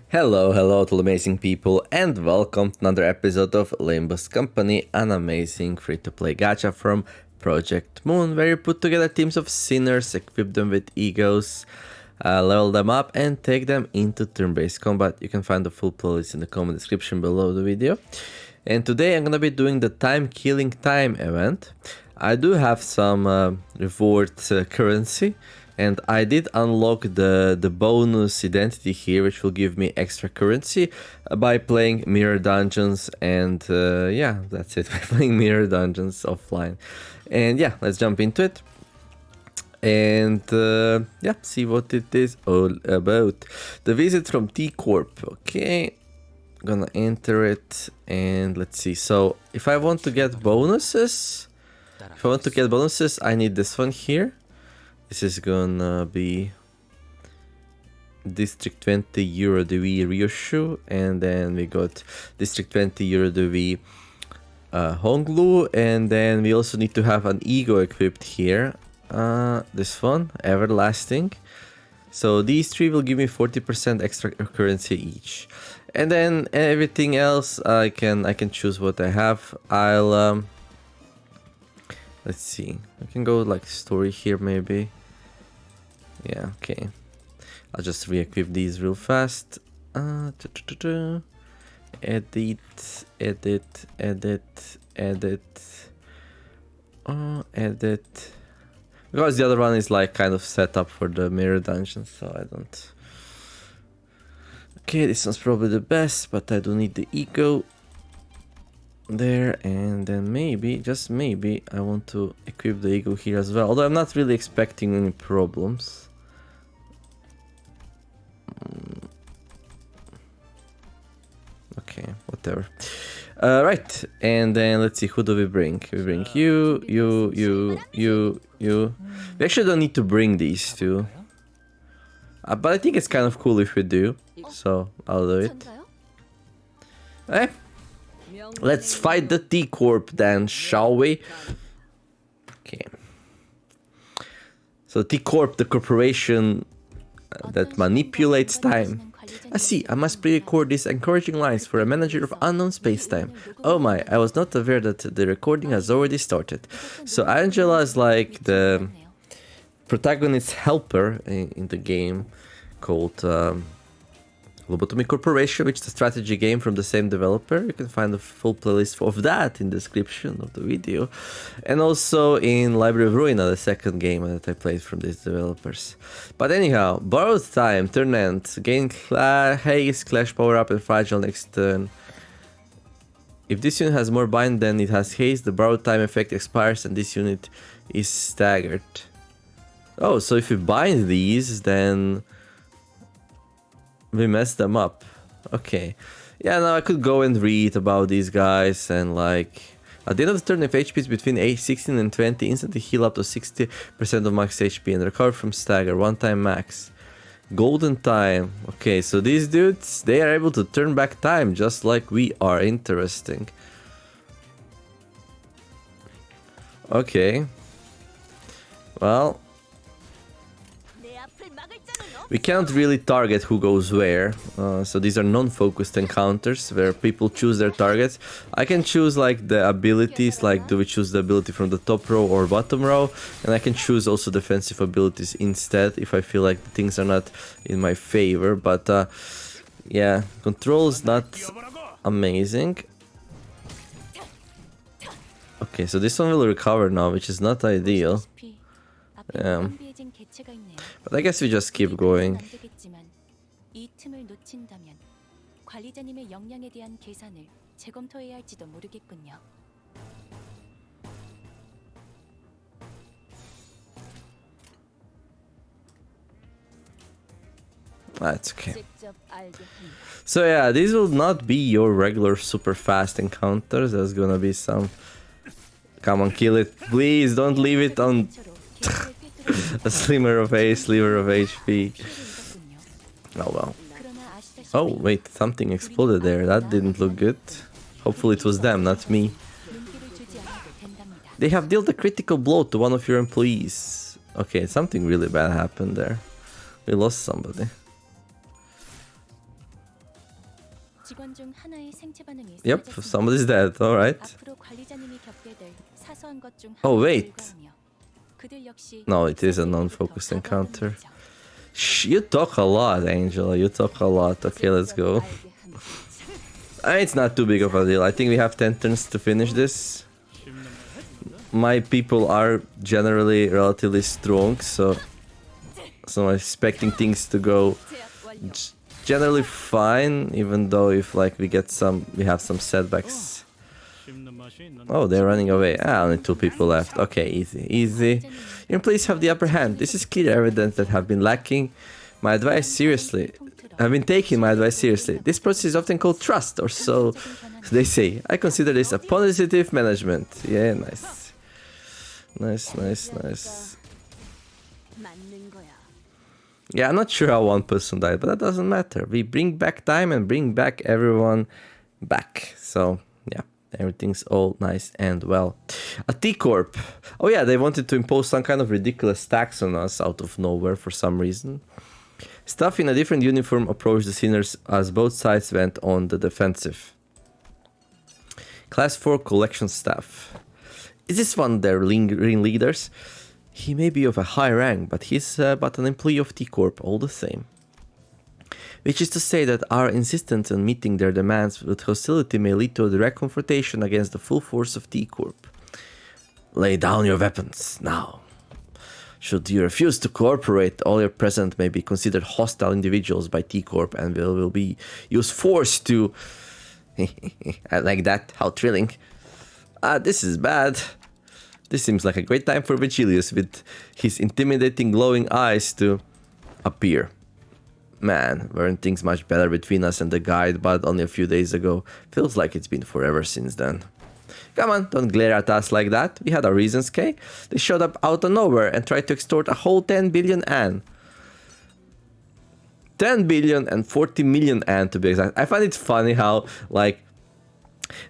Hello to amazing people, and welcome to another episode of Limbus Company, an amazing free-to-play gacha from Project Moon, where you put together teams of sinners, equip them with egos, level them up, and take them into turn-based combat. You can find the full playlist in the comment description below the video. And today I'm gonna be doing the Time Killing Time event. I do have some reward currency. And I did unlock the bonus identity here, which will give me extra currency by playing mirror dungeons. And yeah, that's it, by playing mirror dungeons offline. And yeah, let's jump into it. And yeah, see what it is all about. The visit from T Corp. Okay, gonna enter it and let's see. So if I want to get bonuses, I need this one here. This is gonna be District 20 Euro DV Ryoshu, and then we got District 20 Euro DV Honglu, and then we also need to have an E.G.O equipped here. This one, Everlasting. So these three will give me 40% extra currency each, and then everything else I can choose what I have. I'll let's see. I can go like story here maybe. Yeah, okay. I'll just re-equip these real fast. Edit. Edit. Because the other one is like kind of set up for the mirror dungeon, so I don't. Okay, this one's probably the best, but I do need the E.G.O there, and then maybe, just maybe, I want to equip the E.G.O here as well, although I'm not really expecting any problems. Okay, whatever. Right, and then let's see, who do we bring? We bring you. We actually don't need to bring these two, but I think it's kind of cool if we do, so I'll do it. Okay. Let's fight the T Corp then, shall we? Okay. So T Corp, the corporation that manipulates time. I see, I must pre-record these encouraging lines for a manager of unknown space-time. Oh my, I was not aware that the recording has already started. So Angela is like the protagonist's helper in the game called Lobotomy Corporation, which is a strategy game from the same developer. You can find the full playlist of that in the description of the video. And also in Library of Ruina, the second game that I played from these developers. But anyhow, borrowed time, turn end, gain haste, clash power up and fragile next turn. If this unit has more bind than it has haste, the borrowed time effect expires and this unit is staggered. Oh, so if you bind these, then we messed them up. Okay. Yeah, now I could go and read about these guys and like... At the end of the turn, if HP is between 16 and 20, instantly heal up to 60% of max HP and recover from stagger, one time max. Golden time. Okay, so these dudes, they are able to turn back time just like we are. Interesting. Okay. Well, we can't really target who goes where, so these are non-focused encounters where people choose their targets. I can choose like the abilities, like do we choose the ability from the top row or bottom row, and I can choose also defensive abilities instead if I feel like the things are not in my favor, but yeah, control is not amazing. Okay, so this one will recover now, which is not ideal. But I guess we just keep going. That's okay. So yeah, these will not be your regular super fast encounters. There's gonna be some... Come on, kill it. Please don't leave it on... a sliver of HP. Oh well. Oh wait, something exploded there. That didn't look good. Hopefully it was them, not me. They have dealt a critical blow to one of your employees. Okay, something really bad happened there. We lost somebody. Yep, somebody's dead. All right. Oh wait. No, it is a non-focused encounter. Shh, you talk a lot, Angela. You talk a lot. Okay, let's go. It's not too big of a deal. I think we have 10 turns to finish this. My people are generally relatively strong, so I'm expecting things to go generally fine, even though if like we have some setbacks. Oh, they're running away. Only 2 people left. Okay, easy. Your employees have the upper hand. This is clear evidence that have been lacking my advice seriously. I've been taking my advice seriously. This process is often called trust, or so they say. I consider this a positive management. Yeah, nice. Nice. Yeah, I'm not sure how 1 person died, but that doesn't matter. We bring back time and bring back everyone back. So, yeah, everything's all nice and well. A T-Corp. Oh yeah, they wanted to impose some kind of ridiculous tax on us out of nowhere for some reason. Staff in a different uniform approached the sinners as both sides went on the defensive. Class 4 collection staff. Is this one their ring leaders? He may be of a high rank, but he's but an employee of T-Corp all the same. Which is to say that our insistence on meeting their demands with hostility may lead to a direct confrontation against the full force of T-Corp. Lay down your weapons, now. Should you refuse to cooperate, all your present may be considered hostile individuals by T-Corp and will be used force to... I like that, how thrilling. This is bad. This seems like a great time for Vigilius with his intimidating glowing eyes to appear. Man, weren't things much better between us and the guide, but only a few days ago. Feels like it's been forever since then. Come on, don't glare at us like that. We had our reasons, Kay. They showed up out of nowhere and tried to extort a whole 10 billion An. 10 billion and 40 million An to be exact. I find it funny how, like,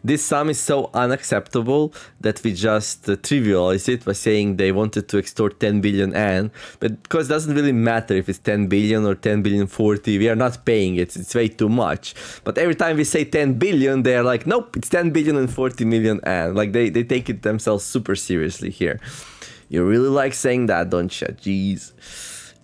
this sum is so unacceptable that we just trivialize it by saying they wanted to extort 10 billion An, but because it doesn't really matter if it's 10 billion or 10 billion 40, we are not paying it, it's way too much. But every time we say 10 billion, they are like, nope, it's 10 billion and 40 million An. Like, they take it themselves super seriously here. You really like saying that, don't you? Jeez.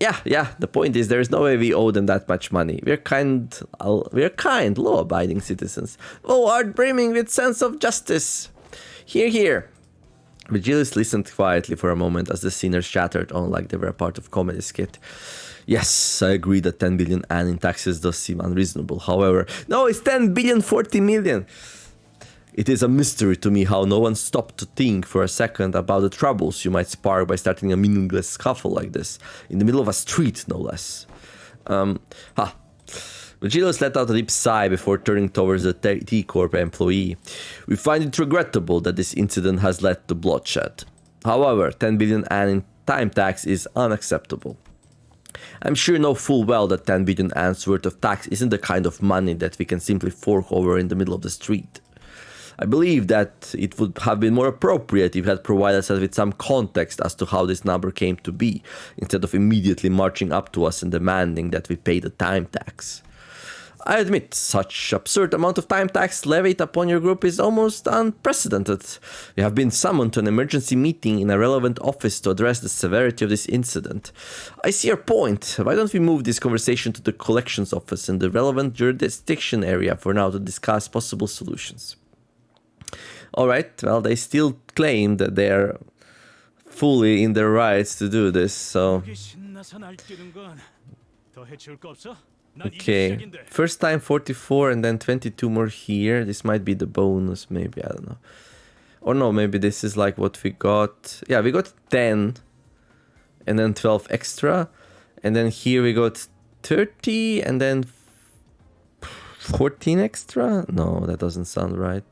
Yeah, the point is there is no way we owe them that much money. We're kind, law-abiding citizens. Oh, heart brimming with sense of justice. Here. Vigilius listened quietly for a moment as the sinners chattered on like they were a part of comedy skit. Yes, I agree that 10 billion An in taxes does seem unreasonable. However, no, it's 10 billion 40 million. It is a mystery to me how no one stopped to think for a second about the troubles you might spark by starting a meaningless scuffle like this, in the middle of a street, no less. Vigilius let out a deep sigh before turning towards the T-Corp employee. We find it regrettable that this incident has led to bloodshed. However, 10 billion An in time tax is unacceptable. I'm sure you know full well that 10 billion An's worth of tax isn't the kind of money that we can simply fork over in the middle of the street. I believe that it would have been more appropriate if you had provided us with some context as to how this number came to be, instead of immediately marching up to us and demanding that we pay the time tax. I admit, such absurd amount of time tax levied upon your group is almost unprecedented. We have been summoned to an emergency meeting in a relevant office to address the severity of this incident. I see your point. Why don't we move this conversation to the collections office in the relevant jurisdiction area for now to discuss possible solutions? Alright, well, they still claim that they are fully in their rights to do this, so... Okay, first time 44 and then 22 more here. This might be the bonus, maybe, I don't know. Or no, maybe this is like what we got. Yeah, we got 10 and then 12 extra. And then here we got 30 and then 14 extra? No, that doesn't sound right.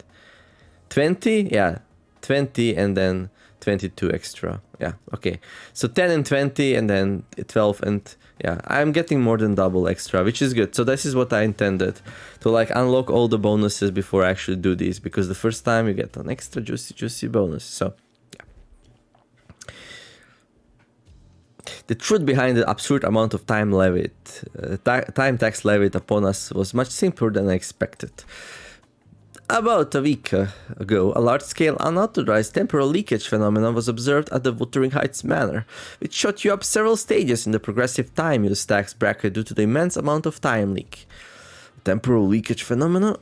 20? Yeah, 20 and then 22 extra. Yeah, okay. So 10 and 20 and then 12 and... Yeah, I'm getting more than double extra, which is good. So this is what I intended. To like unlock all the bonuses before I actually do these. Because the first time you get an extra juicy bonus. So, yeah. The truth behind the absurd amount of time time tax levied upon us was much simpler than I expected. About a week ago, a large-scale unauthorized temporal leakage phenomenon was observed at the Wuthering Heights Manor, which shot you up several stages in the progressive time use tax bracket due to the immense amount of time leak. Temporal leakage phenomenon?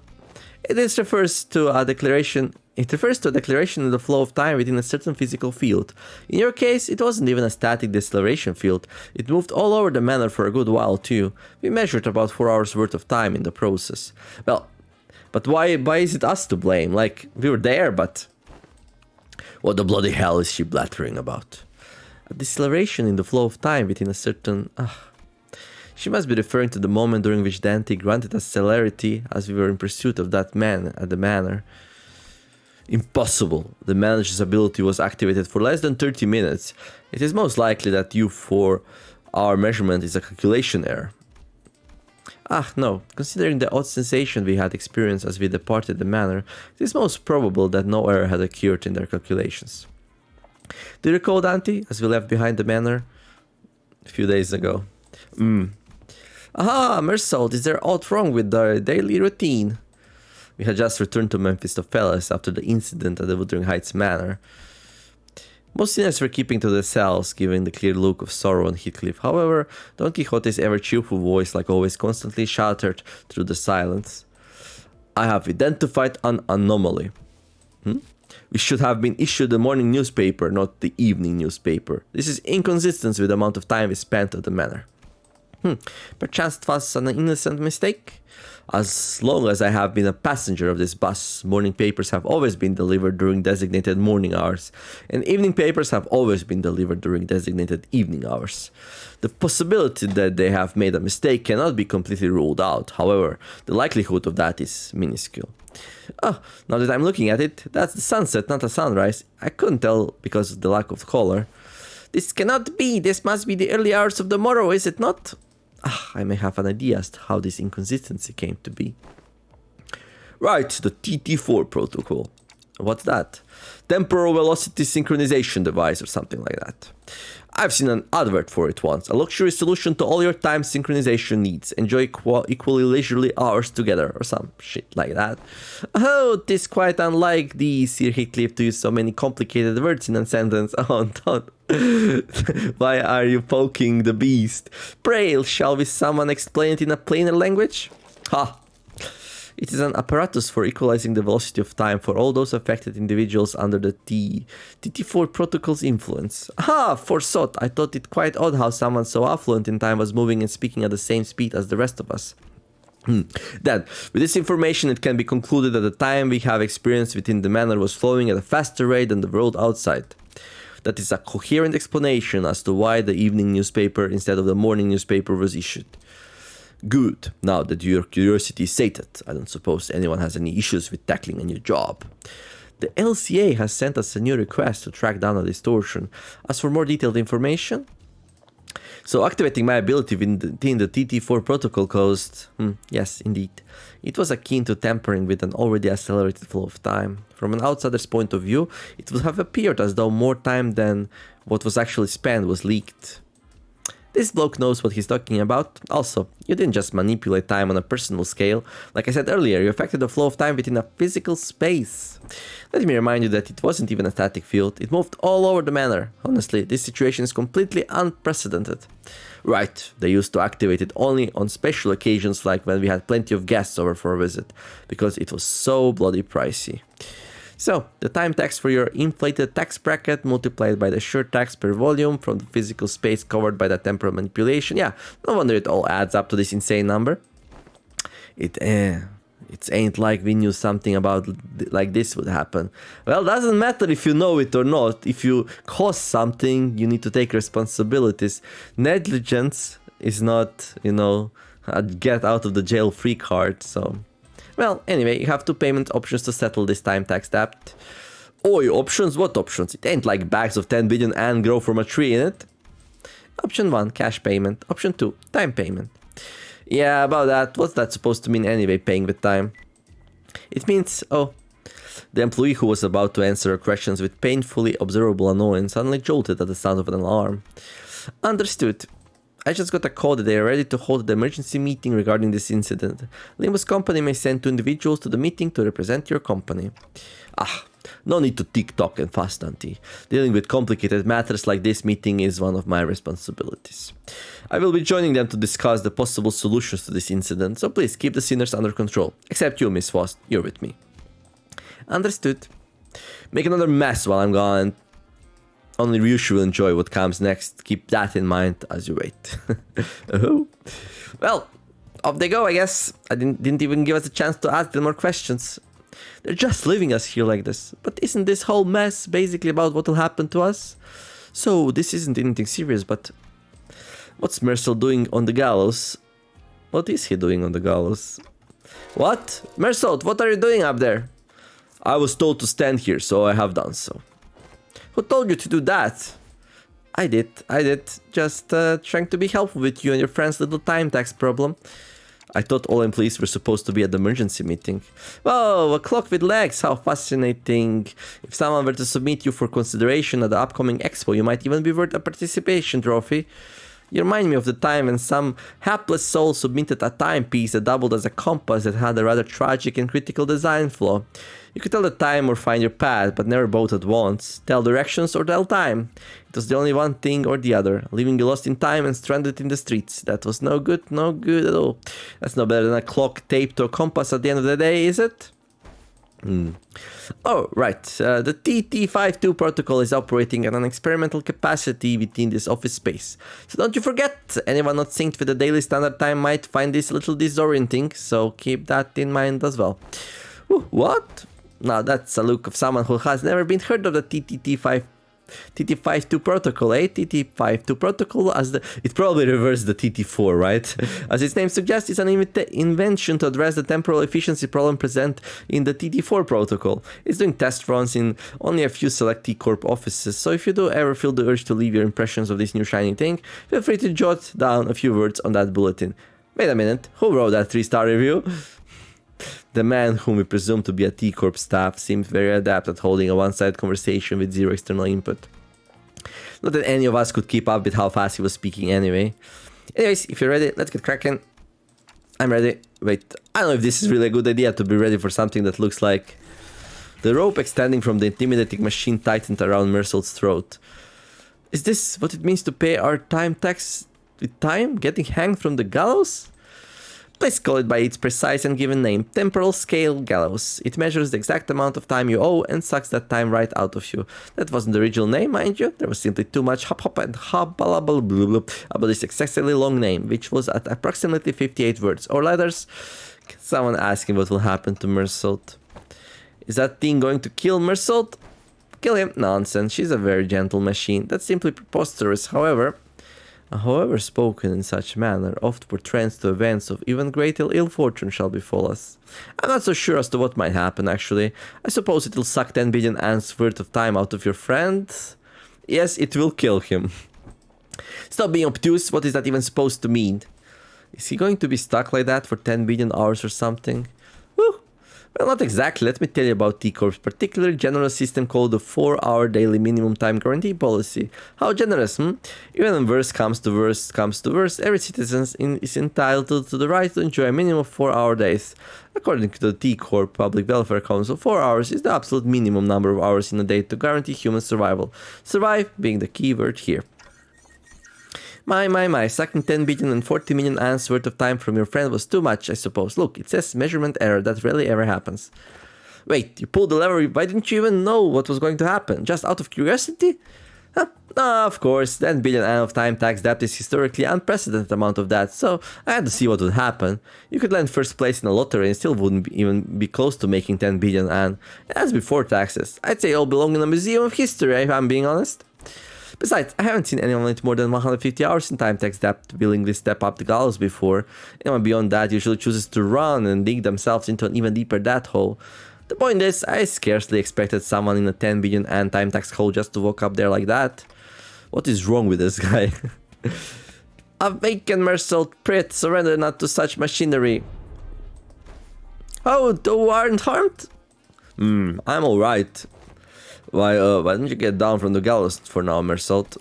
It refers to a declaration in the flow of time within a certain physical field. In your case, it wasn't even a static deceleration field. It moved all over the manor for a good while too. We measured about 4 hours worth of time in the process. Well, but why is it us to blame? Like, we were there, but... What the bloody hell is she blathering about? A deceleration in the flow of time within a certain... She must be referring to the moment during which Dante granted us celerity as we were in pursuit of that man at the manor. Impossible. The manager's ability was activated for less than 30 minutes. It is most likely that our measurement is a calculation error. No. Considering the odd sensation we had experienced as we departed the manor, it is most probable that no error had occurred in their calculations. Do you recall, Dante, as we left behind the manor a few days ago? Mersault, is there aught wrong with our daily routine? We had just returned to Mephistopheles after the incident at the Wuthering Heights Manor. Most sinners were keeping to themselves, giving the clear look of sorrow on Heathcliff. However, Don Quixote's ever-cheerful voice, like always, constantly shouted through the silence. I have identified an anomaly. We should have been issued the morning newspaper, not the evening newspaper. This is inconsistent with the amount of time we spent at the manor. Perchance it was an innocent mistake? As long as I have been a passenger of this bus, morning papers have always been delivered during designated morning hours, and evening papers have always been delivered during designated evening hours. The possibility that they have made a mistake cannot be completely ruled out. However, the likelihood of that is minuscule. Now that I'm looking at it, that's the sunset, not a sunrise. I couldn't tell because of the lack of color. This cannot be. This must be the early hours of the morrow, is it not? I may have an idea as to how this inconsistency came to be. Right, the TT4 protocol. What's that? Temporal velocity synchronization device or something like that. I've seen an advert for it once. A luxury solution to all your time synchronization needs. Enjoy equally leisurely hours together or some shit like that. Oh, it is quite unlike the Sir Heathcliff to use so many complicated words in a sentence. Oh, don't. Why are you poking the beast? Pray, shall we someone explain it in a plainer language? It is an apparatus for equalizing the velocity of time for all those affected individuals under the TT4 protocol's influence. Forsooth, I thought it quite odd how someone so affluent in time was moving and speaking at the same speed as the rest of us. Then, with this information, it can be concluded that the time we have experienced within the manor was flowing at a faster rate than the world outside. That is a coherent explanation as to why the evening newspaper instead of the morning newspaper was issued. Good. Now that your curiosity is sated, I don't suppose anyone has any issues with tackling a new job. The LCA has sent us a new request to track down a distortion. As for more detailed information... So activating my ability within the TT4 protocol caused... yes, indeed. It was akin to tampering with an already accelerated flow of time. From an outsider's point of view, it would have appeared as though more time than what was actually spent was leaked. This bloke knows what he's talking about. Also, you didn't just manipulate time on a personal scale. Like I said earlier, you affected the flow of time within a physical space. Let me remind you that it wasn't even a static field. It moved all over the manor. Honestly, this situation is completely unprecedented. Right, they used to activate it only on special occasions like when we had plenty of guests over for a visit, because it was so bloody pricey. So, the time tax for your inflated tax bracket multiplied by the sure tax per volume from the physical space covered by the temporal manipulation. Yeah, no wonder it all adds up to this insane number. It ain't like we knew something about like this would happen. Well, doesn't matter if you know it or not. If you cause something, you need to take responsibilities. Negligence is not, a get out of the jail free card, so... Well, anyway, you have two payment options to settle this time tax debt. Oi, options? What options? It ain't like bags of 10 billion and grow from a tree, in it. Option 1, cash payment. Option 2, time payment. Yeah, about that. What's that supposed to mean anyway, paying with time? It means, the employee who was about to answer questions with painfully observable annoyance suddenly jolted at the sound of an alarm. Understood. I just got a call that they are ready to hold an emergency meeting regarding this incident. Limbus company may send 2 individuals to the meeting to represent your company. Ah, no need to tick-tock and fast, auntie. Dealing with complicated matters like this meeting is one of my responsibilities. I will be joining them to discuss the possible solutions to this incident, so please keep the sinners under control. Except you, Miss Faust, you're with me. Understood. Make another mess while I'm gone. Only you will enjoy what comes next. Keep that in mind as you wait. Oh. Well, off they go, I guess. I didn't even give us a chance to ask them more questions. They're just leaving us here like this. But isn't this whole mess basically about what will happen to us? So this isn't anything serious, but what's Mercel doing on the gallows? What is he doing on the gallows? What? Mercel, what are you doing up there? I was told to stand here, so I have done so. Who told you to do that? I did. Just trying to be helpful with you and your friend's little time tax problem. I thought all employees were supposed to be at the emergency meeting. Whoa, a clock with legs, how fascinating. If someone were to submit you for consideration at the upcoming expo, you might even be worth a participation trophy. You remind me of the time when some hapless soul submitted a timepiece that doubled as a compass that had a rather tragic and critical design flaw. You could tell the time or find your path, but never both at once. Tell directions or tell time. It was the only one thing or the other, leaving you lost in time and stranded in the streets. That was no good at all. That's no better than a clock taped to a compass at the end of the day, is it? Oh, right. The TT52 protocol is operating at an experimental capacity within this office space. So don't you forget, anyone not synced with the daily standard time might find this a little disorienting, so keep that in mind as well. Ooh, what? Now that's a look of someone who has never been heard of the TT52 protocol, eh? TT52 protocol, it probably reversed the TT4, right? As its name suggests, it's an invention to address the temporal efficiency problem present in the TT4 protocol. It's doing test runs in only a few select T-Corp offices, so if you do ever feel the urge to leave your impressions of this new shiny thing, feel free to jot down a few words on that bulletin. Wait a minute, who wrote that 3-star review? The man, whom we presume to be a T-Corp staff, seems very adept at holding a one-sided conversation with zero external input. Not that any of us could keep up with how fast he was speaking anyway. Anyways, if you're ready, let's get cracking. I'm ready. Wait, I don't know if this is really a good idea to be ready for something that looks like... The rope extending from the intimidating machine tightened around Mercel's throat. Is this what it means to pay our time tax with time? Getting hanged from the gallows? Let's call it by its precise and given name, temporal scale gallows. It measures the exact amount of time you owe and sucks that time right out of you. That wasn't the original name, mind you. There was simply too much hop and about this excessively long name, which was at approximately 58 words or letters. Someone asking what will happen to Mersault. Is that thing going to kill Mersault? Kill him? Nonsense. She's a very gentle machine. That's simply preposterous. However spoken in such manner oft portends to events of even greater ill fortune shall befall us. I'm not so sure as to what might happen, actually. I suppose it'll suck 10 billion ants worth of time out of your friend. Yes, it will kill him. Stop being obtuse, what is that even supposed to mean? Is he going to be stuck like that for 10 billion hours or something? Whew. Well, not exactly. Let me tell you about T-Corp's particular generous system called the 4-hour daily minimum time guarantee policy. How generous, Even when worst comes to worst, every citizen is entitled to the right to enjoy a minimum of 4-hour days. According to the T-Corp Public Welfare Council, 4 hours is the absolute minimum number of hours in a day to guarantee human survival. Survive being the key word here. My, sucking 10 billion and 40 million ants worth of time from your friend was too much, I suppose. Look, it says measurement error, that rarely ever happens. Wait, you pulled the lever, why didn't you even know what was going to happen? Just out of curiosity? Huh? No, of course, 10 billion ant of time tax debt is historically unprecedented amount of that, so I had to see what would happen. You could land first place in a lottery and still wouldn't even be close to making 10 billion ant. That's before taxes. I'd say it all belong in a museum of history, if I'm being honest. Besides, I haven't seen anyone with more than 150 hours in time tax debt willingly step up the gallows before. Anyone beyond that usually chooses to run and dig themselves into an even deeper debt hole. The point is, I scarcely expected someone in a 10 billion ant time tax hole just to walk up there like that. What is wrong with this guy? Awaken, Mersault, Prit, surrender not to such machinery. Oh, you aren't harmed? I'm alright. Why don't you get down from the gallows for now, Mersault?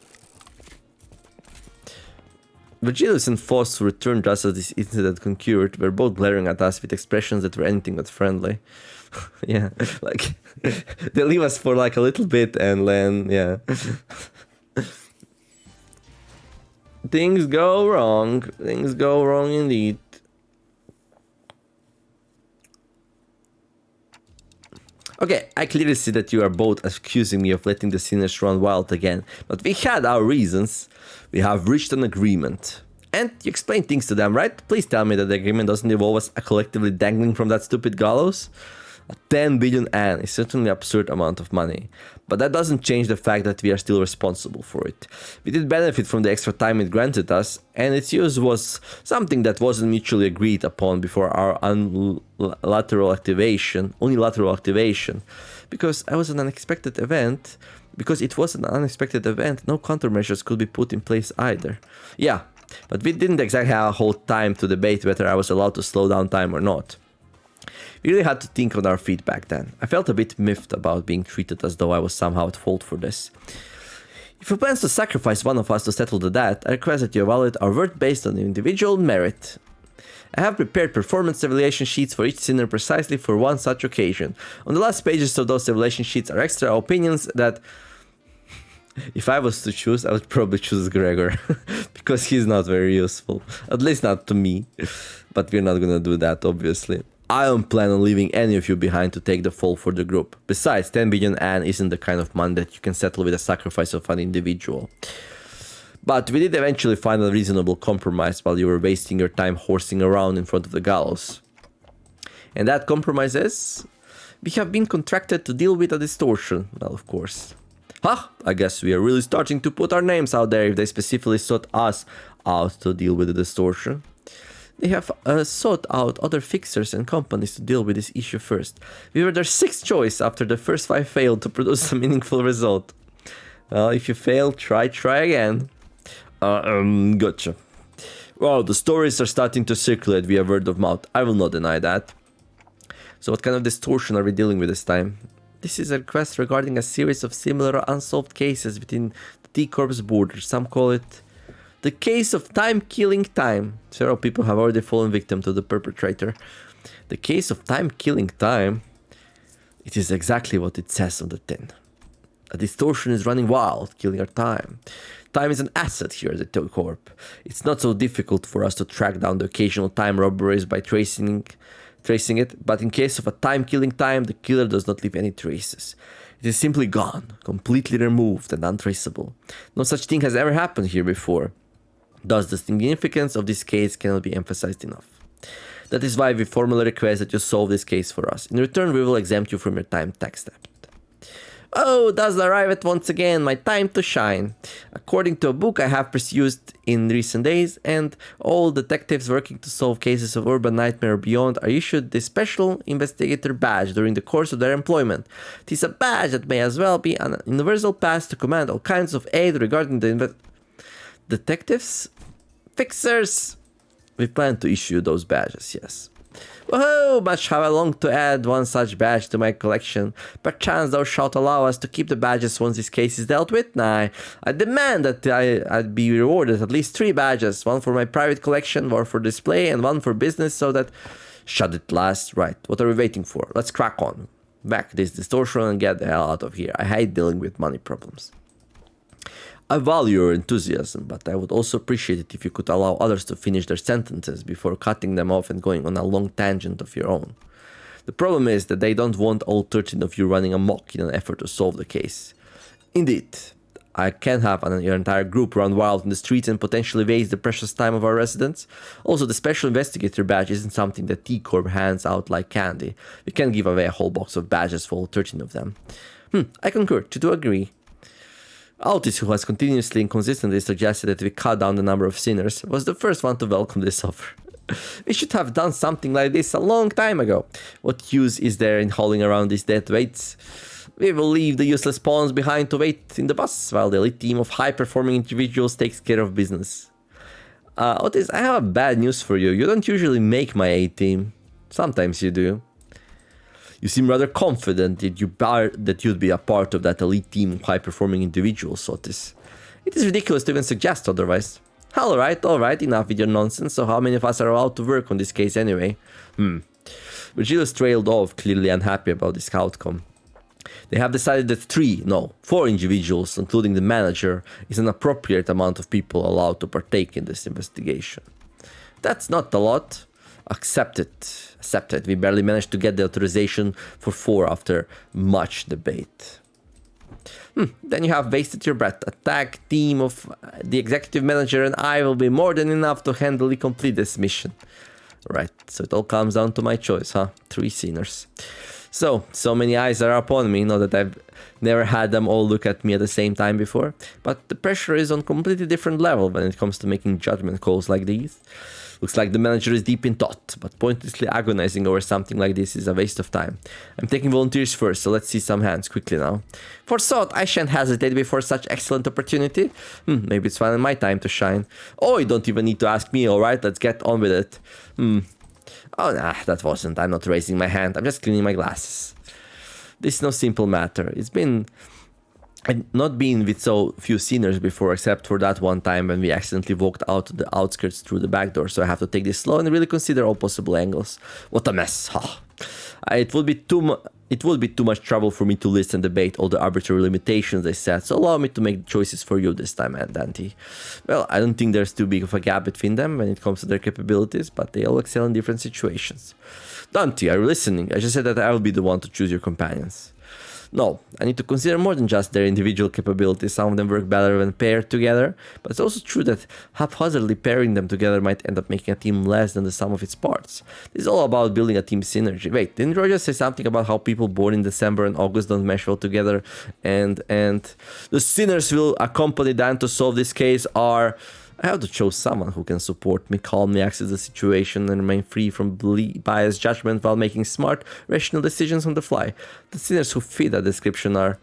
Virgilius and Foss returned just as this incident concurred, were both glaring at us with expressions that were anything but friendly. Yeah, like, they leave us for like a little bit and then, yeah. Things go wrong. Things go wrong indeed. Okay, I clearly see that you are both accusing me of letting the sinners run wild again, but we had our reasons. We have reached an agreement. And you explained things to them, right? Please tell me that the agreement doesn't involve us collectively dangling from that stupid gallows. 10 billion N is certainly an absurd amount of money, but that doesn't change the fact that we are still responsible for it. We did benefit from the extra time it granted us, and its use was something that wasn't mutually agreed upon before our unilateral activation, because it was an unexpected event, no countermeasures could be put in place either. Yeah, but we didn't exactly have a whole time to debate whether I was allowed to slow down time or not. We really had to think on our feet back then. I felt a bit miffed about being treated as though I was somehow at fault for this. If you plan to sacrifice one of us to settle the debt, I request that you evaluate our worth based on individual merit. I have prepared performance evaluation sheets for each sinner precisely for one such occasion. On the last pages of those evaluation sheets are extra opinions that, if I was to choose, I would probably choose Gregor, because he's not very useful, at least not to me, but we're not gonna do that, obviously. I don't plan on leaving any of you behind to take the fall for the group. Besides, 10 billion N isn't the kind of money that you can settle with a sacrifice of an individual. But we did eventually find a reasonable compromise while you were wasting your time horsing around in front of the gallows. And that compromise is, we have been contracted to deal with a distortion. Well, of course. I guess we are really starting to put our names out there if they specifically sought us out to deal with the distortion. They have sought out other fixers and companies to deal with this issue first. We were their 6th choice after the first 5 failed to produce a meaningful result. Well, if you fail, try again. Gotcha. Well, the stories are starting to circulate via word of mouth. I will not deny that. So what kind of distortion are we dealing with this time? This is a request regarding a series of similar unsolved cases within the T-Corp's borders. Some call it the case of time-killing time. Several people have already fallen victim to the perpetrator. The case of time-killing time. It is exactly what it says on the tin. A distortion is running wild, killing our time. Time is an asset here at the T-Corp. It's not so difficult for us to track down the occasional time robberies by tracing it, but in case of a time-killing time, the killer does not leave any traces. It is simply gone, completely removed and untraceable. No such thing has ever happened here before. Thus, the significance of this case cannot be emphasized enough. That is why we formally request that you solve this case for us. In return, we will exempt you from your time tax debt. Oh, does arrive at once again, my time to shine. According to a book I have pursued in recent days, and all detectives working to solve cases of urban nightmare or beyond are issued the special investigator badge during the course of their employment. It is a badge that may as well be an universal pass to command all kinds of aid regarding the detectives? Fixers! We plan to issue those badges, yes. Whoa, much how I long to add one such badge to my collection. Perchance thou shalt allow us to keep the badges once this case is dealt with. Nay, I demand that I'd be rewarded at least 3 badges. One for my private collection, one for display, and one for business so that... Shut it last. Right, what are we waiting for? Let's crack on. Back this distortion and get the hell out of here. I hate dealing with money problems. I value your enthusiasm, but I would also appreciate it if you could allow others to finish their sentences before cutting them off and going on a long tangent of your own. The problem is that they don't want all 13 of you running amok in an effort to solve the case. Indeed, I can't have your entire group run wild in the streets and potentially waste the precious time of our residents. Also, the special investigator badge isn't something that T-Corp hands out like candy. We can't give away a whole box of badges for all 13 of them. I concur, to do agree. Altis, who has continuously and consistently suggested that we cut down the number of sinners, was the first one to welcome this offer. We should have done something like this a long time ago. What use is there in hauling around these dead weights? We will leave the useless pawns behind to wait in the bus, while the elite team of high-performing individuals takes care of business. Otis, I have bad news for you. You don't usually make my A team. Sometimes you do. You seem rather confident that you'd be a part of that elite team of high-performing individuals, Otis. It is ridiculous to even suggest otherwise. Alright, enough with your nonsense. So how many of us are allowed to work on this case anyway? Virgilius trailed off, clearly unhappy about this outcome. They have decided that 4 individuals, including the manager, is an appropriate amount of people allowed to partake in this investigation. That's not a lot. Accepted. We barely managed to get the authorization for 4 after much debate. Then you have wasted your breath. A tag team of the executive manager and I will be more than enough to handily complete this mission. Right, so it all comes down to my choice, huh? 3 sinners. So many eyes are upon me, not that I've never had them all look at me at the same time before, but the pressure is on a completely different level when it comes to making judgment calls like these. Looks like the manager is deep in thought, but pointlessly agonizing over something like this is a waste of time. I'm taking volunteers first, so let's see some hands quickly now. For thought, I shan't hesitate before such excellent opportunity. Maybe it's finally my time to shine. Oh, you don't even need to ask me, alright, let's get on with it. Oh, nah, that wasn't. I'm not raising my hand, I'm just cleaning my glasses. This is no simple matter. I've not been with so few sinners before, except for that one time when we accidentally walked out to the outskirts through the back door, so I have to take this slow and really consider all possible angles. What a mess. It would be too much trouble for me to list and debate all the arbitrary limitations they set, so allow me to make choices for you this time, Dante. Well, I don't think there's too big of a gap between them when it comes to their capabilities, but they all excel in different situations. Dante, are you listening? I just said that I will be the one to choose your companions. No, I need to consider more than just their individual capabilities. Some of them work better when paired together, but it's also true that haphazardly pairing them together might end up making a team less than the sum of its parts. This is all about building a team synergy. Wait, didn't Roger say something about how people born in December and August don't mesh well together, and the sinners will accompany Dan to solve this case are... I have to choose someone who can support me, calmly access the situation, and remain free from biased judgment while making smart, rational decisions on the fly. The sinners who fit that description are...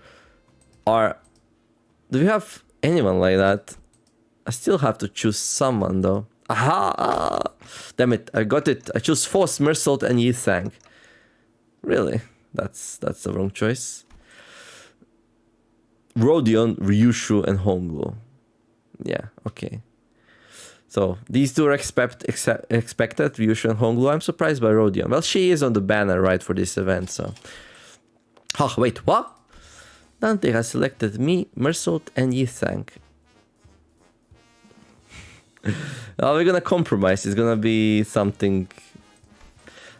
Do we have anyone like that? I still have to choose someone, though. Aha! Damn it, I got it. I choose Foss, Mersault, and Yithang. Really? That's the wrong choice. Rodion, Ryushu, and Honglu. Yeah, okay. So, these 2 are expected, Ryushu and Honglu. I'm surprised by Rodion. Well, she is on the banner, right, for this event, so... Oh, wait, what? Dante has selected me, Mersault, and Yithang. Well, we're gonna compromise. It's gonna be something...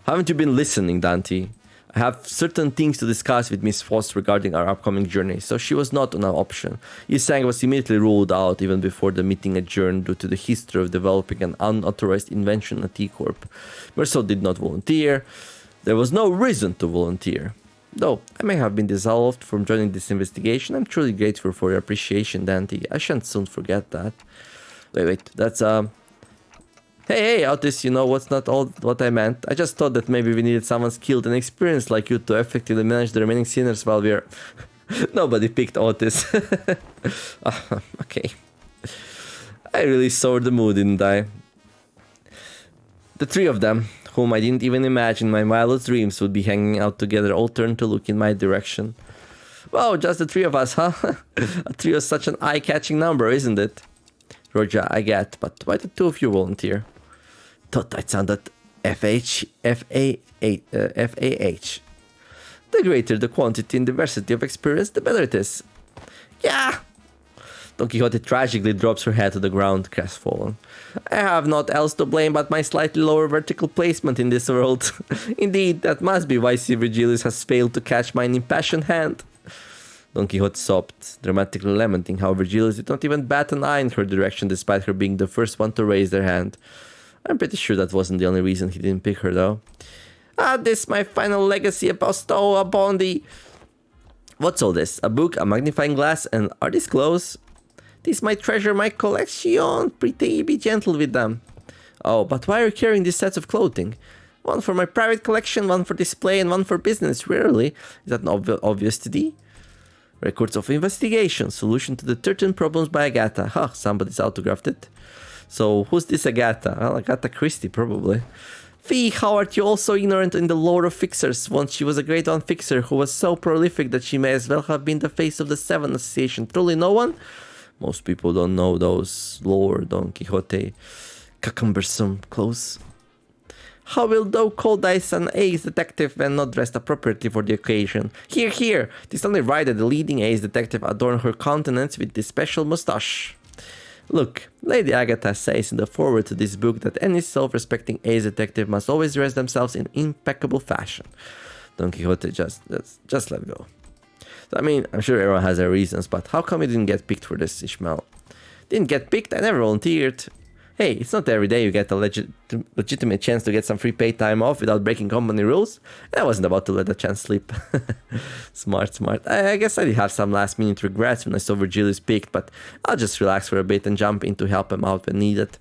Haven't you been listening, Dante? I have certain things to discuss with Miss Foss regarding our upcoming journey, so she was not an option. Yisang was immediately ruled out even before the meeting adjourned due to the history of developing an unauthorized invention at T-Corp. Mersault did not volunteer. There was no reason to volunteer. Though I may have been dissolved from joining this investigation, I'm truly grateful for your appreciation, Dante. I shan't soon forget that. Wait, that's Hey, Otis, you know what's not all what I meant. I just thought that maybe we needed someone skilled and experienced like you to effectively manage the remaining sinners while we're... Nobody picked Otis. Okay. I really soured the mood, didn't I? The 3 of them, whom I didn't even imagine my wildest dreams would be hanging out together, all turned to look in my direction. Wow, just the 3 of us, huh? A trio is such an eye-catching number, isn't it? Roger, I get, but why did 2 of you volunteer? Thought that sounded FAH. The greater the quantity and diversity of experience, the better it is. Yeah! Don Quixote tragically drops her head to the ground, crestfallen. I have naught else to blame but my slightly lower vertical placement in this world. Indeed, that must be why Sir Virgilius has failed to catch my impassioned hand. Don Quixote sobbed, dramatically lamenting how Virgilius did not even bat an eye in her direction despite her being the first one to raise their hand. I'm pretty sure that wasn't the only reason he didn't pick her, though. This my final legacy bestow upon thee. What's all this? A book, a magnifying glass, and are these clothes? This my treasure, my collection. Pretty be gentle with them. Oh, but why are you carrying these sets of clothing? One for my private collection, one for display, and one for business, rarely. Is that not obvious to thee? Records of investigation, solution to the 13 problems by Agatha. Huh, somebody's autographed it. So, who's this Agatha? Well, Agatha Christie, probably. Fee, how art you also ignorant in the lore of fixers? Once she was a great one fixer who was so prolific that she may as well have been the face of the Seven Association. Truly no one? Most people don't know those lore Don Quixote cumbersome clothes. How will thou call thyself an ace detective when not dressed appropriately for the occasion? Here, here! 'Tis only right that the leading ace detective adorn her countenance with this special moustache. Look, Lady Agatha says in the foreword to this book that any self-respecting ace detective must always dress themselves in impeccable fashion. Don Quixote just let go. So, I mean, I'm sure everyone has their reasons, but how come you didn't get picked for this, Ishmael? Didn't get picked? I never volunteered. Hey, it's not every day you get a legitimate chance to get some free paid time off without breaking company rules. I wasn't about to let the chance slip. Smart. I guess I did have some last minute regrets when I saw Virgilius picked, but I'll just relax for a bit and jump in to help him out when needed.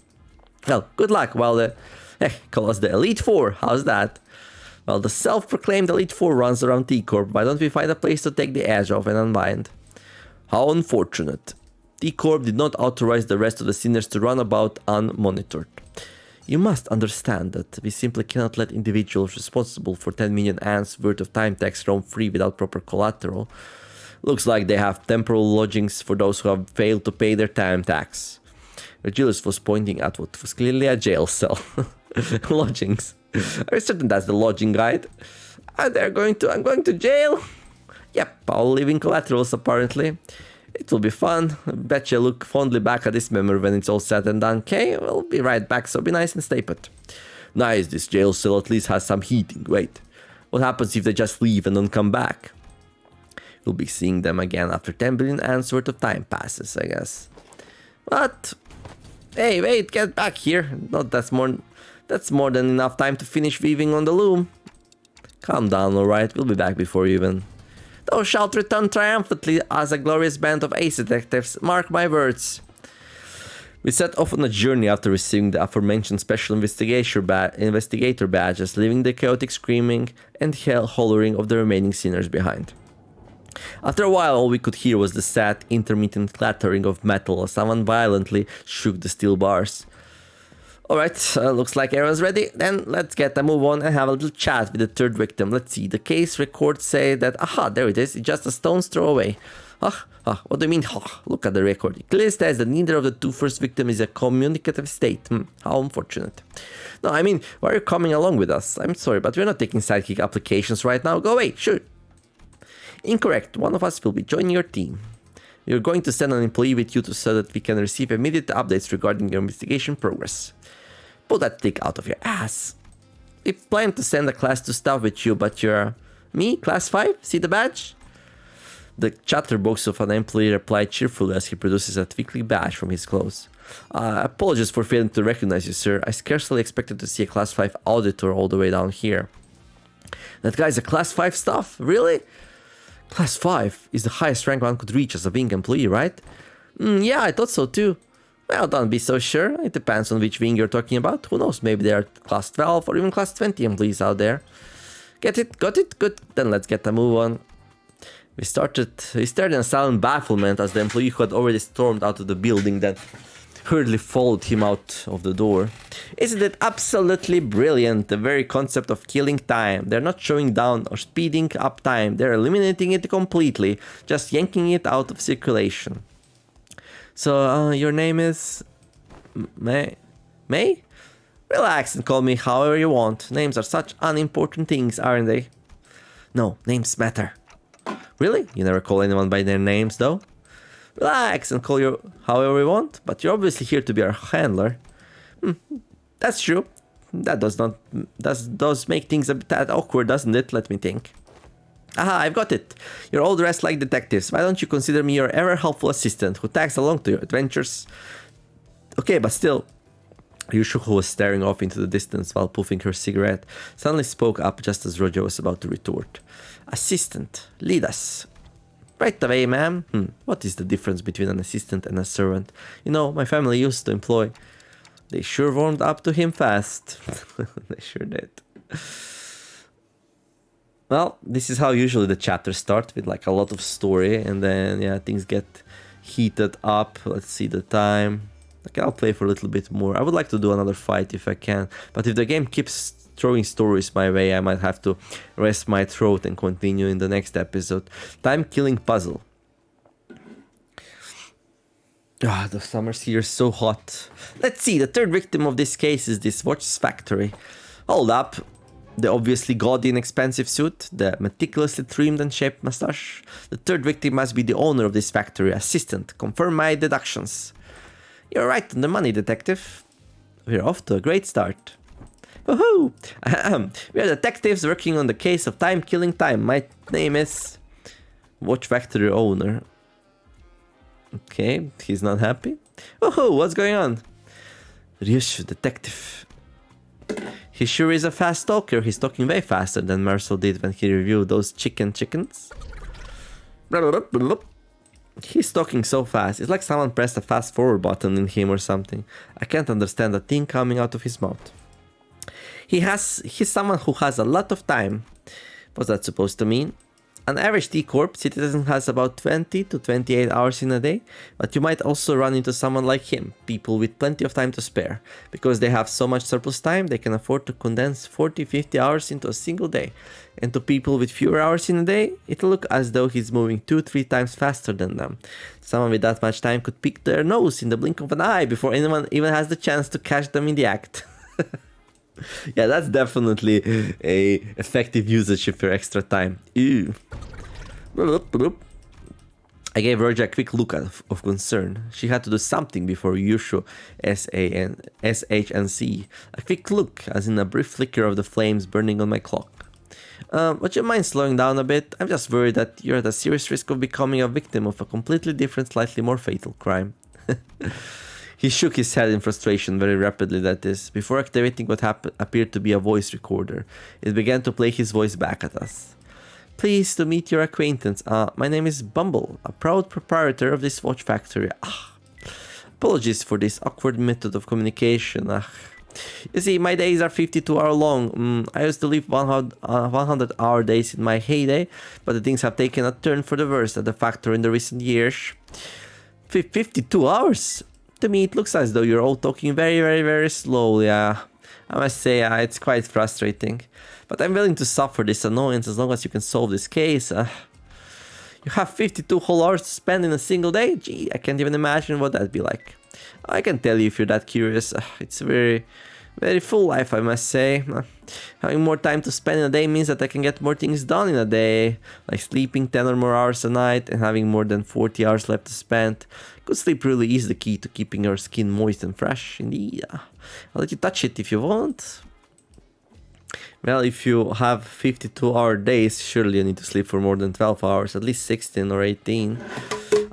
Well, good luck while call us the Elite Four, how's that? While the self-proclaimed Elite Four runs around T-Corp, why don't we find a place to take the edge off and unwind? How unfortunate. T-Corp did not authorize the rest of the sinners to run about unmonitored. You must understand that we simply cannot let individuals responsible for 10 million ants worth of time tax roam free without proper collateral. Looks like they have temporal lodgings for those who have failed to pay their time tax. Virgilius was pointing at what was clearly a jail cell. Lodgings. Are you certain that's the lodging guide? I'm going to jail? Yep, all living collaterals apparently. It will be fun. Bet you look fondly back at this memory when it's all said and done. Okay, we'll be right back, so be nice and stay put. Nice, this jail cell at least has some heating. Wait, what happens if they just leave and don't come back? You'll be seeing them again after 10 billion ants worth of time passes, I guess. What? Hey, wait, get back here. That's more than enough time to finish weaving on the loom. Calm down, alright, we'll be back before you even... Thou shalt return triumphantly as a glorious band of ace detectives, mark my words. We set off on a journey after receiving the aforementioned special investigator badges, leaving the chaotic screaming and hollering of the remaining sinners behind. After a while, all we could hear was the sad, intermittent clattering of metal as someone violently shook the steel bars. Alright, looks like everyone's ready. Then let's get a move on and have a little chat with the third victim. Let's see, the case records say that, aha, there it is, it's just a stone's throw away. What do you mean, look at the record. It clearly says that neither of the two first victims is a communicative state. How unfortunate. No, I mean, why are you coming along with us? I'm sorry, but we're not taking sidekick applications right now. Go away, sure. Incorrect, one of us will be joining your team. You're going to send an employee with you so that we can receive immediate updates regarding your investigation progress. Pull that stick out of your ass. We plan to send a class 2 staff with you, but you're... Me? Class 5? See the badge? The chatterbox of an employee replied cheerfully as he produces a twinkly badge from his clothes. Apologies for failing to recognize you, sir. I scarcely expected to see a class 5 auditor all the way down here. That guy's a class 5 staff? Really? Class 5 is the highest rank one could reach as a wing employee, right? Yeah, I thought so too. Well, don't be so sure. It depends on which wing you're talking about. Who knows, maybe there are class 12 or even class 20 employees out there. Get it? Got it? Good. Then let's get a move on. We stared in silent bafflement as the employee who had already stormed out of the building then hurriedly followed him out of the door. Isn't it absolutely brilliant? The very concept of killing time. They're not slowing down or speeding up time. They're eliminating it completely, just yanking it out of circulation. So, your name is... May? Relax and call me however you want. Names are such unimportant things, aren't they? No, names matter. Really? You never call anyone by their names, though? Relax and call you however you want, but you're obviously here to be our handler. That's true. That does make things a bit awkward, doesn't it? Let me think. Aha, I've got it. You're all dressed like detectives. Why don't you consider me your ever-helpful assistant who tags along to your adventures? Okay, but still... Yushu, who was staring off into the distance while puffing her cigarette, suddenly spoke up just as Roger was about to retort. Assistant, lead us. Right away, ma'am. What is the difference between an assistant and a servant? You know, my family used to employ... They sure warmed up to him fast. They sure did. Well, this is how usually the chapters start, with like a lot of story, and then, yeah, things get heated up. Let's see the time. Okay, I'll play for a little bit more. I would like to do another fight if I can, but if the game keeps throwing stories my way, I might have to rest my throat and continue in the next episode. Time killing puzzle. Ah, the summer's here is so hot. Let's see, the third victim of this case is this watch factory. Hold up. The obviously gaudy and expensive suit, the meticulously trimmed and shaped mustache. The third victim must be the owner of this factory, assistant. Confirm my deductions. You're right on the money, detective. We're off to a great start. Woohoo! We are detectives working on the case of time-killing time. My name is... Watch factory owner. Okay, he's not happy. Woohoo, what's going on? Ryushu, detective. He sure is a fast talker. He's talking way faster than Marcel did when he reviewed those chickens. He's talking so fast. It's like someone pressed a fast forward button in him or something. I can't understand a thing coming out of his mouth. He's someone who has a lot of time. What's that supposed to mean? An average T-Corp citizen has about 20 to 28 hours in a day, but you might also run into someone like him, people with plenty of time to spare. Because they have so much surplus time, they can afford to condense 40-50 hours into a single day. And to people with fewer hours in a day, it'll look as though he's moving 2-3 times faster than them. Someone with that much time could pick their nose in the blink of an eye before anyone even has the chance to catch them in the act. Yeah, that's definitely a effective usage of your extra time. Ew. I gave Roger a quick look of concern. She had to do something before Yushu SHNC. A quick look, as in a brief flicker of the flames burning on my clock. Would you mind slowing down a bit? I'm just worried that you're at a serious risk of becoming a victim of a completely different, slightly more fatal crime. He shook his head in frustration very rapidly, that is, before activating what appeared to be a voice recorder. It began to play his voice back at us. Pleased to meet your acquaintance. My name is Bumble, a proud proprietor of this watch factory. Apologies for this awkward method of communication. You see, my days are 52-hour long. I used to live 100-hour days in my heyday, but the things have taken a turn for the worse at the factory in the recent years. 52 hours? To me, it looks as though you're all talking very, very, very slowly. I must say, it's quite frustrating. But I'm willing to suffer this annoyance as long as you can solve this case. You have 52 whole hours to spend in a single day? Gee, I can't even imagine what that'd be like. I can tell you if you're that curious. It's a very, very full life, I must say. Having more time to spend in a day means that I can get more things done in a day, like sleeping 10 or more hours a night and having more than 40 hours left to spend. Good sleep really is the key to keeping your skin moist and fresh. Indeed, I'll let you touch it if you want. Well, if you have 52-hour days, surely you need to sleep for more than 12 hours, at least 16 or 18.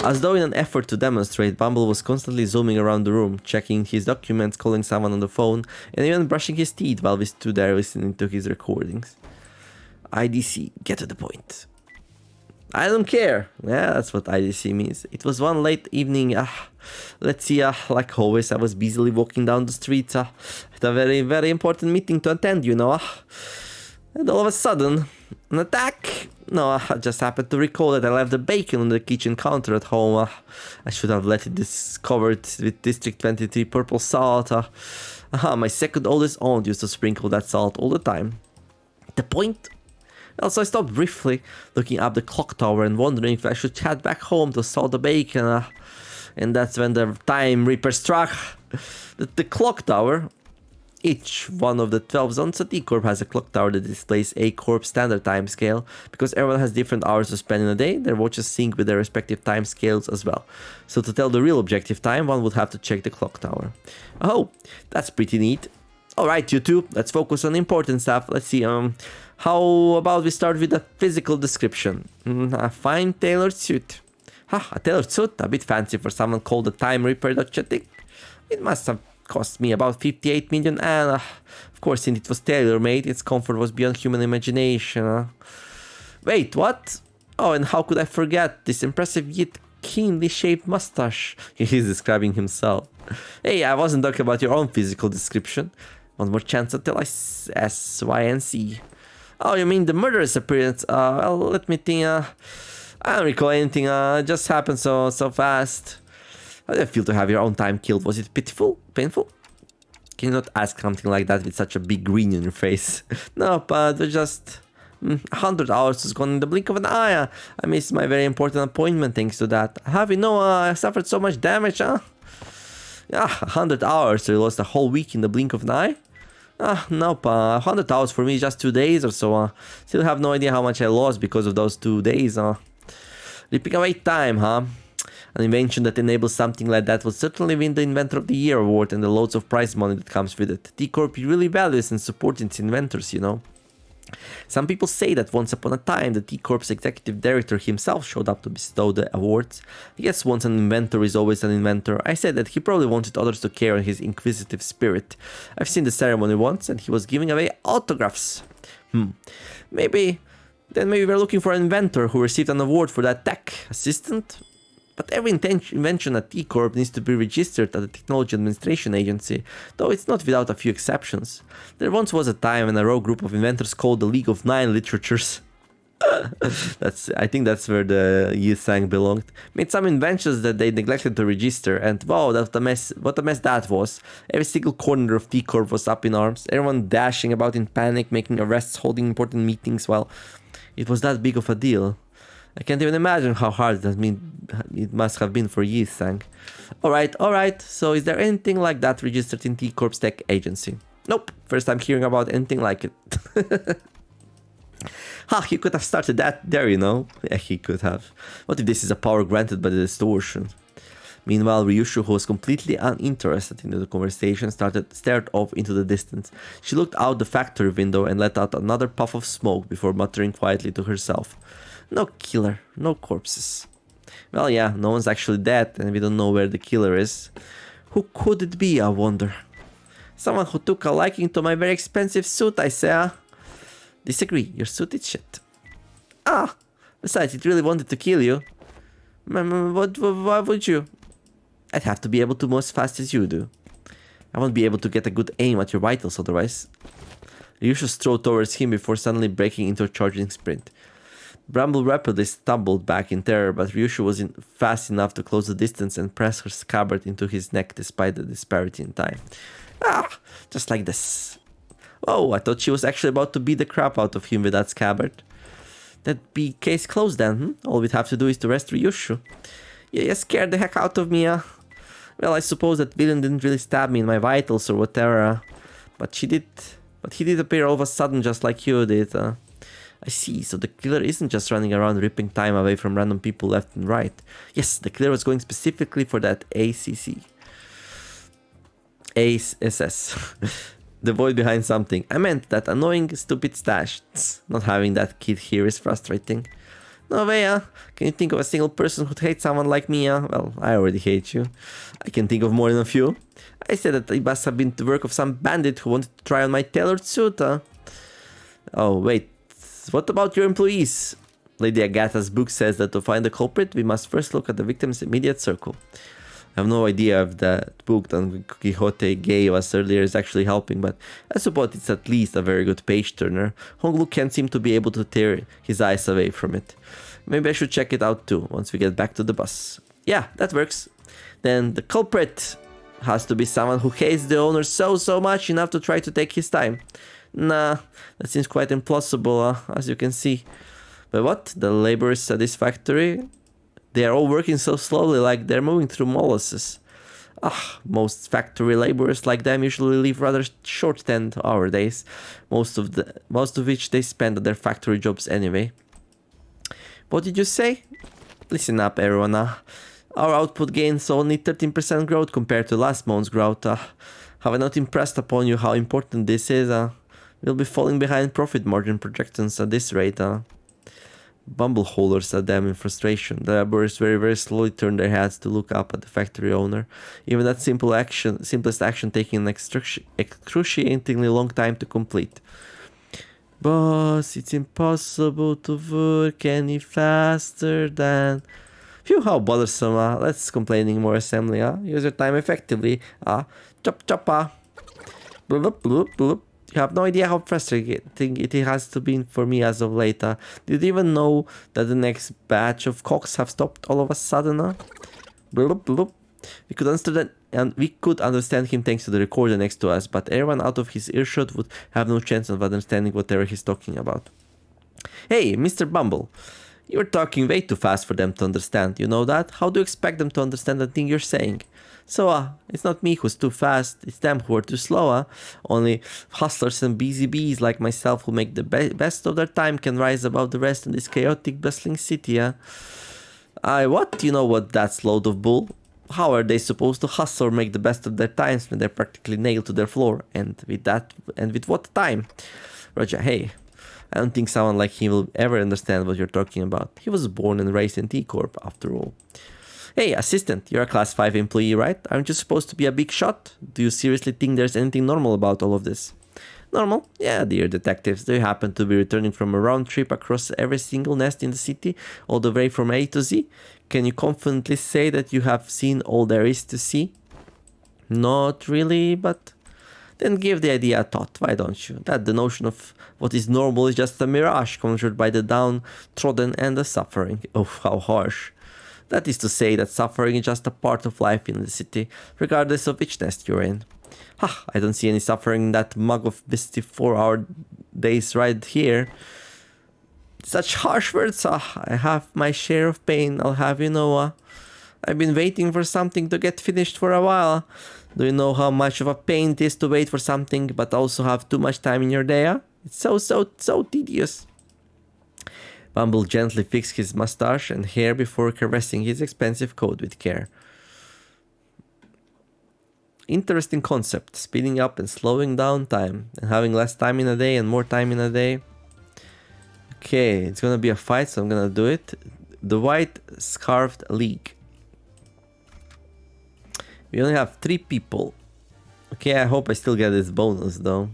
As though in an effort to demonstrate, Bumble was constantly zooming around the room, checking his documents, calling someone on the phone, and even brushing his teeth while we stood there listening to his recordings. IDC, get to the point. I don't care. Yeah, that's what IDC means. It was one late evening. Let's see, like always, I was busily walking down the street. Had a very, very important meeting to attend, you know. And all of a sudden, an attack. No, I just happened to recall that I left the bacon on the kitchen counter at home. I should have let it covered with District 23 purple salt. My second oldest aunt used to sprinkle that salt all the time. The point? Also, I stopped briefly, looking up the clock tower and wondering if I should head back home to salt the bacon. And that's when the time reaper struck. The clock tower. Each one of the 12 zones at E.Corp has a clock tower that displays A-Corp standard time scale. Because everyone has different hours to spend in a day, their watches sync with their respective time scales as well. So to tell the real objective time, one would have to check the clock tower. Oh, that's pretty neat. Alright, you two, let's focus on important stuff. Let's see, how about we start with a physical description? A fine tailored suit. A tailored suit? A bit fancy for someone called the Time Reaper, don't you think? It must have cost me about 58 million, and of course, since it was tailor-made, its comfort was beyond human imagination. Wait, what? Oh, and how could I forget this impressive yet keenly shaped mustache? He's describing himself. Hey, I wasn't talking about your own physical description. One more chance until I S, Y, and C. Oh, you mean the murderous appearance? Well, let me think. I don't recall anything. It just happened so fast. How did it feel to have your own time killed? Was it pitiful? Painful? Can you not ask something like that with such a big grin on your face? No, but just 100 hours was gone in the blink of an eye. I missed my very important appointment thanks to that. Have you know I suffered so much damage, huh? Yeah, 100 hours, so you lost a whole week in the blink of an eye? Nope, 100 hours for me is just 2 days or so. Still have no idea how much I lost because of those 2 days. Ripping away time, huh? An invention that enables something like that would certainly win the Inventor of the Year award and the loads of prize money that comes with it. T-Corp really values and supports its inventors, you know. Some people say that once upon a time the T-Corp's executive director himself showed up to bestow the awards. I guess once an inventor is always an inventor. I said that he probably wanted others to carry on his inquisitive spirit. I've seen the ceremony once and he was giving away autographs. Maybe we're looking for an inventor who received an award for that tech assistant. But every invention at T-Corp needs to be registered at the Technology Administration Agency, though it's not without a few exceptions. There once was a time when a rogue group of inventors called the League of Nine Literatures I think that's where the Yi-Sang belonged. Made some inventions that they neglected to register, and wow, what a mess that was. Every single corner of T-Corp was up in arms, everyone dashing about in panic, making arrests, holding important meetings. Well, it was that big of a deal. I can't even imagine how hard it must have been for Yi-Sang. Alright, so is there anything like that registered in T-Corp's tech agency? Nope, first time hearing about anything like it. He could have started that there, you know. Yeah, he could have. What if this is a power granted by the distortion? Meanwhile, Ryushu, who was completely uninterested in the conversation, stared off into the distance. She looked out the factory window and let out another puff of smoke before muttering quietly to herself. No killer, no corpses. Well, yeah, no one's actually dead, and we don't know where the killer is. Who could it be, I wonder? Someone who took a liking to my very expensive suit, I say. Disagree, your suit is shit. Besides, it really wanted to kill you. Why would you? I'd have to be able to move as fast as you do. I won't be able to get a good aim at your vitals otherwise. Ryushu strode towards him before suddenly breaking into a charging sprint. Bramble rapidly stumbled back in terror, but Ryushu was fast enough to close the distance and press her scabbard into his neck despite the disparity in time. Just like this. Oh, I thought she was actually about to beat the crap out of him with that scabbard. That'd be case closed then, All we'd have to do is to rest Ryushu. Yeah, you scared the heck out of me, Well, I suppose that villain didn't really stab me in my vitals or whatever, but he did appear all of a sudden just like you did, I see, so the killer isn't just running around ripping time away from random people left and right. Yes, the killer was going specifically for that ACC. ASS. The void behind something. I meant that annoying, stupid stash. Not having that kid here is frustrating. No way, Can you think of a single person who'd hate someone like me, Well, I already hate you. I can think of more than a few. I said that it must have been the work of some bandit who wanted to try on my tailored suit, Oh, wait. What about your employees? Lady Agatha's book says that to find the culprit, we must first look at the victim's immediate circle. I have no idea if that book Don Quixote gave us earlier is actually helping, but I suppose it's at least a very good page-turner. Honglu can't seem to be able to tear his eyes away from it. Maybe I should check it out too, once we get back to the bus. Yeah, that works. Then the culprit has to be someone who hates the owner so much enough to try to take his time. Nah, that seems quite implausible, as you can see. But what? The laborers at this factory? They are all working so slowly, like they're moving through molasses. Most factory laborers like them usually live rather short 10-hour days, most of which they spend at their factory jobs anyway. What did you say? Listen up, everyone. Our output gains only 13% growth compared to last month's growth. Have I not impressed upon you how important this is? We'll be falling behind profit margin projections at this rate. Bumbleholders at them in frustration. The laborers very slowly turn their heads to look up at the factory owner. Even that simplest action taking an excruciatingly long time to complete. Boss, it's impossible to work any faster than... Phew, how bothersome, Let's complaining more assembly, Use your time effectively, Chop, Bloop, bloop, bloop. You have no idea how frustrating it has to be for me as of late. Did you even know that the next batch of cocks have stopped all of a sudden? Bloop, bloop. We could understand him thanks to the recorder next to us, but everyone out of his earshot would have no chance of understanding whatever he's talking about. Hey, Mr. Bumble. You're talking way too fast for them to understand, you know that? How do you expect them to understand the thing you're saying? So, it's not me who's too fast, it's them who are too slow, Only hustlers and busy bees like myself who make the best of their time can rise above the rest in this chaotic, bustling city, What? You know what? That's load of bull. How are they supposed to hustle or make the best of their times when they're practically nailed to their floor? And with what time? Roger, hey, I don't think someone like him will ever understand what you're talking about. He was born and raised in T-Corp, after all. Hey, assistant, you're a class 5 employee, right? Aren't you supposed to be a big shot? Do you seriously think there's anything normal about all of this? Normal? Yeah, dear detectives, do you happen to be returning from a round trip across every single nest in the city, all the way from A to Z? Can you confidently say that you have seen all there is to see? Not really, but... Then give the idea a thought, why don't you? That the notion of what is normal is just a mirage conjured by the downtrodden and the suffering. Oh, how harsh. That is to say that suffering is just a part of life in the city, regardless of which nest you're in. Ha, I don't see any suffering in that mug of misty 4-hour days right here. Such harsh words, I have my share of pain, I'll have you know. I've been waiting for something to get finished for a while. Do you know how much of a pain it is to wait for something but also have too much time in your day? It's so tedious. Bumble gently fixed his mustache and hair before caressing his expensive coat with care. Interesting concept, speeding up and slowing down time, and having less time in a day and more time in a day. Okay, it's gonna be a fight, so I'm gonna do it. The White Scarfed League. We only have 3 people. Okay, I hope I still get this bonus though.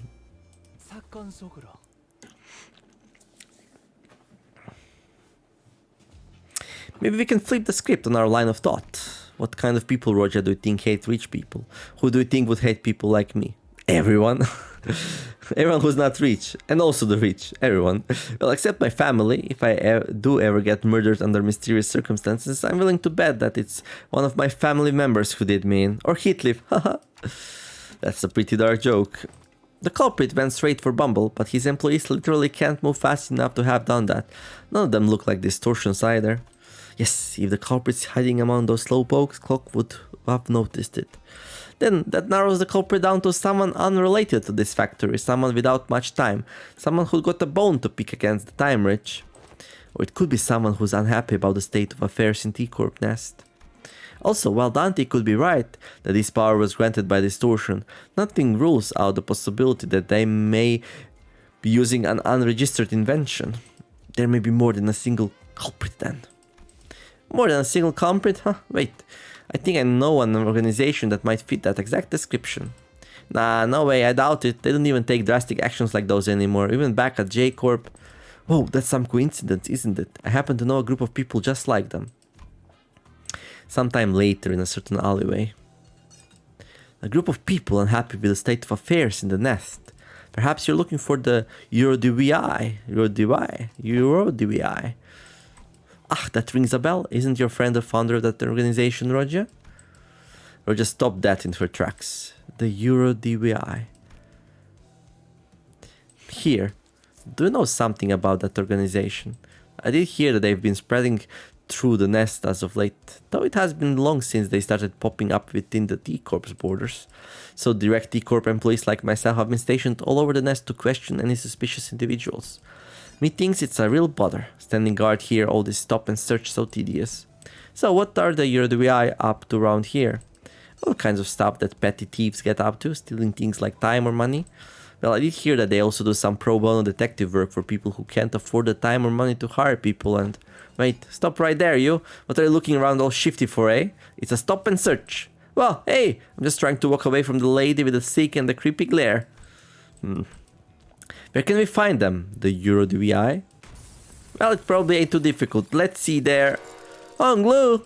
Maybe we can flip the script on our line of thought. What kind of people, Roger, do you think hate rich people? Who do you think would hate people like me? Everyone. Everyone who's not rich. And also the rich. Everyone. Well, except my family. If I do ever get murdered under mysterious circumstances, I'm willing to bet that it's one of my family members who did me in. Or Heathcliff. Haha. That's a pretty dark joke. The culprit went straight for Bumble, but his employees literally can't move fast enough to have done that. None of them look like distortions either. Yes, if the culprit's hiding among those slowpokes, Clock would have noticed it. Then that narrows the culprit down to someone unrelated to this factory, someone without much time, someone who got a bone to pick against the time rich. Or it could be someone who's unhappy about the state of affairs in T-Corp Nest. Also, while Dante could be right that this power was granted by distortion, nothing rules out the possibility that they may be using an unregistered invention. There may be more than a single culprit then. More than a single culprit? Huh? Wait, I think I know an organization that might fit that exact description. Nah, no way, I doubt it. They don't even take drastic actions like those anymore, even back at J-Corp. Whoa, that's some coincidence, isn't it? I happen to know a group of people just like them. Sometime later in a certain alleyway. A group of people unhappy with the state of affairs in the nest. Perhaps you're looking for the EuroDVI. Ah, that rings a bell. Isn't your friend the founder of that organization, Roger? Roger stopped that in her tracks. The EuroDVI. Here, do you know something about that organization? I did hear that they've been spreading through the nest as of late, though it has been long since they started popping up within the T-Corp's borders. So direct T-Corp employees like myself have been stationed all over the nest to question any suspicious individuals. Methinks it's a real bother, standing guard here, all this stop and search so tedious. So what are the EuroDVI up to around here? All kinds of stuff that petty thieves get up to, stealing things like time or money. Well, I did hear that they also do some pro bono detective work for people who can't afford the time or money to hire people and... Wait, stop right there, you. What are you looking around all shifty for, eh? It's a stop and search. Well, hey, I'm just trying to walk away from the lady with the sick and the creepy glare. Where can we find them? The EuroDVI? Well, it probably ain't too difficult. Let's see there. Hong Lu!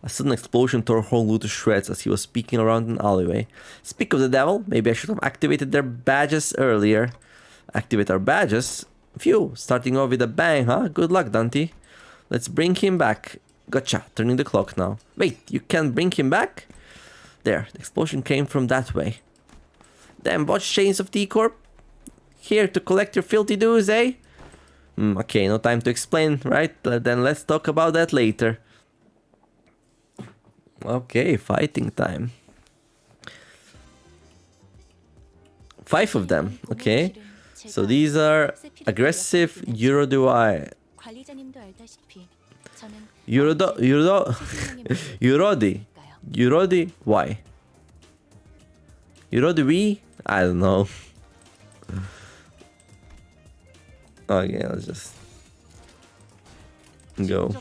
A sudden explosion tore Hong Lu to shreds as he was speaking around an alleyway. Speak of the devil, maybe I should have activated their badges earlier. Activate our badges? Phew, starting off with a bang, huh? Good luck, Dante. Let's bring him back. Gotcha, turning the clock now. Wait, you can bring him back? There, the explosion came from that way. Damn botched chains of T-Corp. Here to collect your filthy dues, eh? Okay, no time to explain, right? Then let's talk about that later. Okay, fighting time. 5 of them, okay. So these are aggressive Eurodoi. Eurodi, why? Eurodi, I don't know. Okay, let's just go.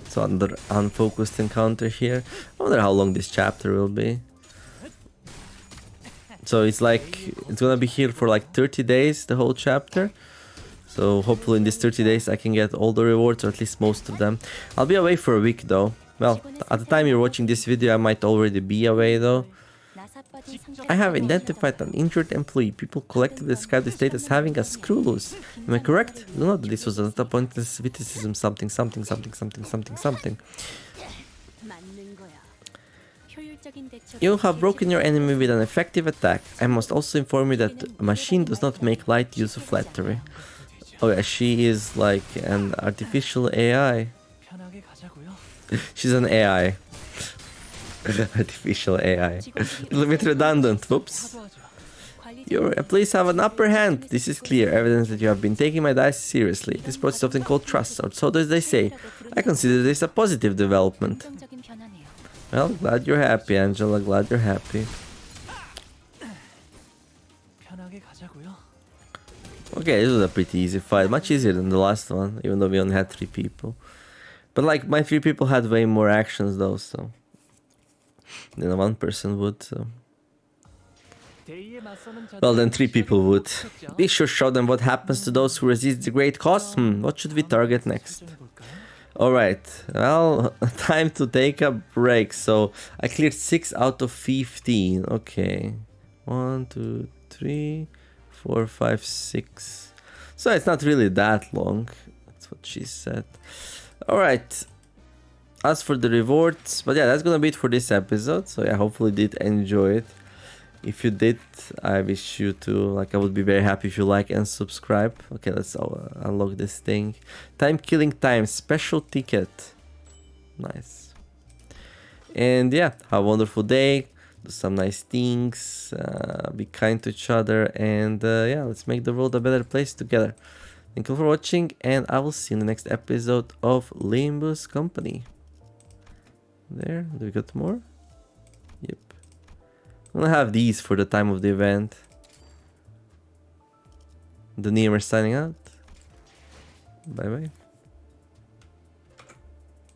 So another unfocused encounter here. I wonder how long this chapter will be. So it's like, it's gonna be here for like 30 days, the whole chapter. So hopefully in these 30 days I can get all the rewards, or at least most of them. I'll be away for a week though. Well, at the time you're watching this video I might already be away though. I have identified an injured employee. People collectively describe the state as having a screw loose. Am I correct? Do not, this was a pointless witticism, something. You have broken your enemy with an effective attack. I must also inform you that a machine does not make light use of flattery. Oh yeah, she is like an artificial AI. She's an AI. Artificial AI. A little bit redundant, whoops. Your employees have an upper hand. This is clear evidence that you have been taking my dice seriously. This process is often called trust, or so does they say. I consider this a positive development. Well, glad you're happy, Angela. Glad you're happy. Okay, this was a pretty easy fight. Much easier than the last one, even though we only had 3 people. But like, my 3 people had way more actions though, so... than 1 person would, so... Well, then 3 people would. Be sure to show them what happens to those who resist the great cause. What should we target next? Alright, well, time to take a break. So, I cleared 6 out of 15. Okay. 1, 2, 3, 4, 5, 6. So it's not really that long. That's what she said. Alright. As for the rewards, but yeah, that's gonna be it for this episode. So yeah, hopefully you did enjoy it. If you did, I wish you to, like, I would be very happy if you like and subscribe. Okay, let's unlock this thing. Time killing time, special ticket. Nice. And yeah, have a wonderful day. Do some nice things. Be kind to each other. And yeah, let's make the world a better place together. Thank you for watching, and I will see you in the next episode of Limbus Company. There, do we got more? Yep. I'm gonna have these for the time of the event. TheNeomare signing out. Bye bye.